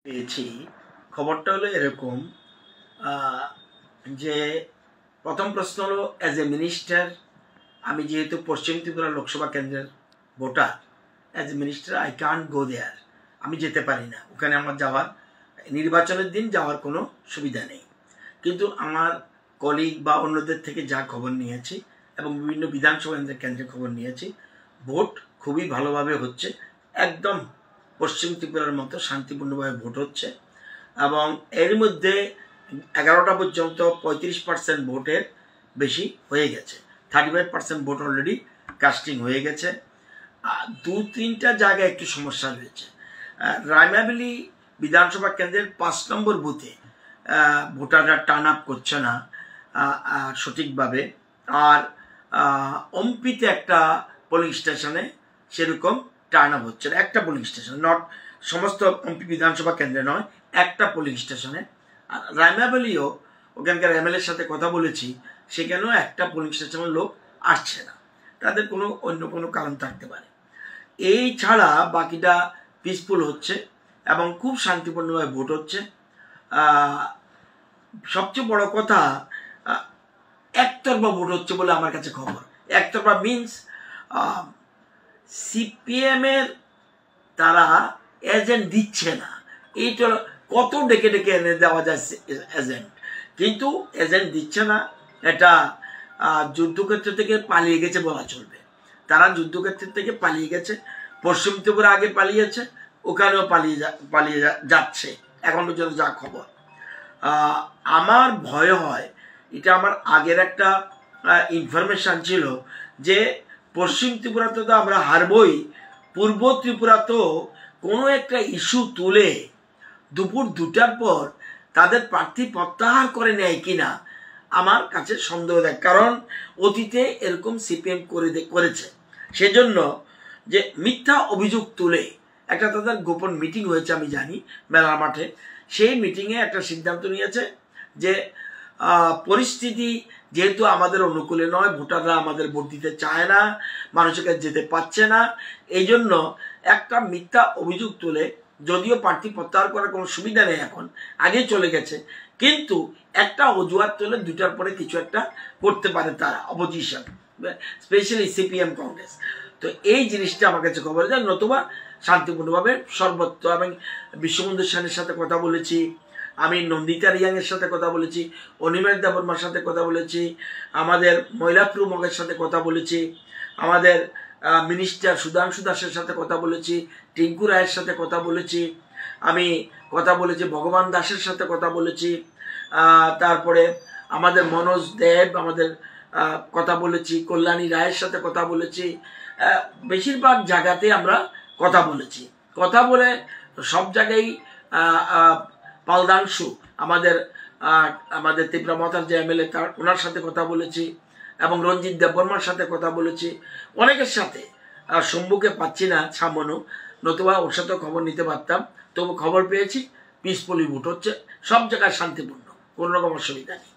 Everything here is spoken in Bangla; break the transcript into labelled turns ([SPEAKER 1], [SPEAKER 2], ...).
[SPEAKER 1] পেয়েছি। খবরটা হলো এরকম যে প্রথম প্রশ্ন হলো অ্যাজ এ মিনিস্টার, আমি যেহেতু পশ্চিম ত্রিপুরা লোকসভা কেন্দ্রের voter, as a minister I can't go there, আমি যেতে পারি না ওখানে। আমার যাওয়ার নির্বাচনের দিন যাওয়ার কোনো সুবিধা নেই। কিন্তু আমার কলিগ বা অন্যদের থেকে যা খবর নিয়েছি এবং বিভিন্ন বিধানসভা কেন্দ্রের খবর নিয়েছি, ভোট খুবই ভালোভাবে হচ্ছে। একদম পশ্চিম ত্রিপুরার মতো শান্তিপূর্ণভাবে ভোট হচ্ছে এবং এর মধ্যে 11টা পর্যন্ত 35% ভোটের বেশি হয়ে গেছে। 35% ভোট অলরেডি কাস্টিং হয়ে গেছে। 2-3টা জায়গায় একটু সমস্যা রয়েছে। রায়মাবেলি বিধানসভা কেন্দ্রের 5 নম্বর বুথে ভোটাররা টার্ন আপ করছে না সঠিকভাবে। আর অম্পিতে একটা পোলিং স্টেশনে সেরকম টার্ন আপ হচ্ছে না, একটা পোলিং স্টেশনে, নট সমস্ত এমপি বিধানসভা কেন্দ্রে নয়, একটা পোলিং স্টেশনে। আর রায়মাবেলিও ওখানকার এমএলএর সাথে কথা বলেছি, সেখানেও একটা পোলিং স্টেশনের লোক আসছে না। তাদের অন্য কোনো কারণ থাকতে পারে। এই ছাড়া বাকিটা পিসফুল হচ্ছে এবং খুব শান্তিপূর্ণভাবে ভোট হচ্ছে। সবচেয়ে বড় কথা, একতরফা ভোট হচ্ছে বলে আমার কাছে খবর। একতরফা মিনস সিপিএমের তারা এজেন্ট দিচ্ছে না। এইটা কত ডেকে ডেকে এনে দেওয়া যায় এজেন্ট, কিন্তু এজেন্ট দিচ্ছে না। এটা যুদ্ধক্ষেত্র থেকে পালিয়ে গেছে বলা চলবে। তারা যুদ্ধক্ষেত্র থেকে পালিয়ে গেছে। পশ্চিম ত্রিপুরা আগে পালিয়েছে, ওখানেও পালিয়ে যাচ্ছে এখন পর্যন্ত যা খবর। আমার ভয় হয়, এটা আমার আগের একটা ইনফরমেশন ছিল যে পশ্চিম ত্রিপুরাতে তো আমরা হারবই, পূর্ব ত্রিপুরাতেও কোনো একটা ইস্যু তুলে দুপুর 2টার পর তাদের প্রার্থী প্রত্যাহার করে নেয় কিনা আমার কাছে সন্দেহ দেয়। কারণ অতীতে এরকম সিপিএম করেছে। সেজন্য যে মিথ্যা অভিযোগ তুলে একটা তাদের গোপন মিটিং হয়েছে আমি জানি মেলার মাঠে। সেই মিটিংয়ে একটা সিদ্ধান্ত নিয়েছে যে পরিস্থিতি যেহেতু আমাদের অনুকূলে নয়, ভোটাররা আমাদের ভোট দিতে চায় না, মানুষের কাছে যেতে পারছে না, এই জন্য একটা মিথ্যা অভিযোগ তুলে, যদিও প্রার্থী প্রত্যাহার করার কোনো সুবিধা নেই এখন, আগে চলে গেছে, কিন্তু একটা অজুহাত তুলে 2টার পরে কিছু একটা করতে পারে তারা, অপোজিশন, স্পেশালি সিপিএম কংগ্রেস। তো এই জিনিসটা আমার কাছে খবর যায়। নতুবা শান্তিপূর্ণভাবে সর্বত্র। আমি বিশ্ববন্ধু সেনের সাথে কথা বলেছি, আমি নন্দিতা রিয়াংয়ের সাথে কথা বলেছি, অনিমেষ দেববর্মার সাথে কথা বলেছি, আমাদের মৈলাপ্রু মগের সাথে কথা বলেছি, আমাদের মিনিস্টার সুধাংশু দাসের সাথে কথা বলেছি, টিঙ্কু রায়ের সাথে কথা বলেছি, আমি কথা বলেছি ভগবান দাসের সাথে কথা বলেছি, তারপরে আমাদের মনোজ দেব আমাদের কথা বলেছি, কল্যাণী রায়ের সাথে কথা বলেছি। বেশিরভাগ জায়গাতে আমরা কথা বলেছি। কথা বলে সব জায়গায় পালদাংশু আমাদের ত্রিপুরা মতার যে এমএলএ, ওনার সাথে কথা বলেছি এবং রঞ্জিত দেববর্মার সাথে কথা বলেছি, অনেকের সাথে। শম্ভুকে পাচ্ছি না, ছামনু, নতুবা ওর সাথে খবর নিতে পারতাম। তবু খবর পেয়েছি পিসফুলি ভোট হচ্ছে, সব জায়গায় শান্তিপূর্ণ, কোনো রকম অসুবিধা নেই।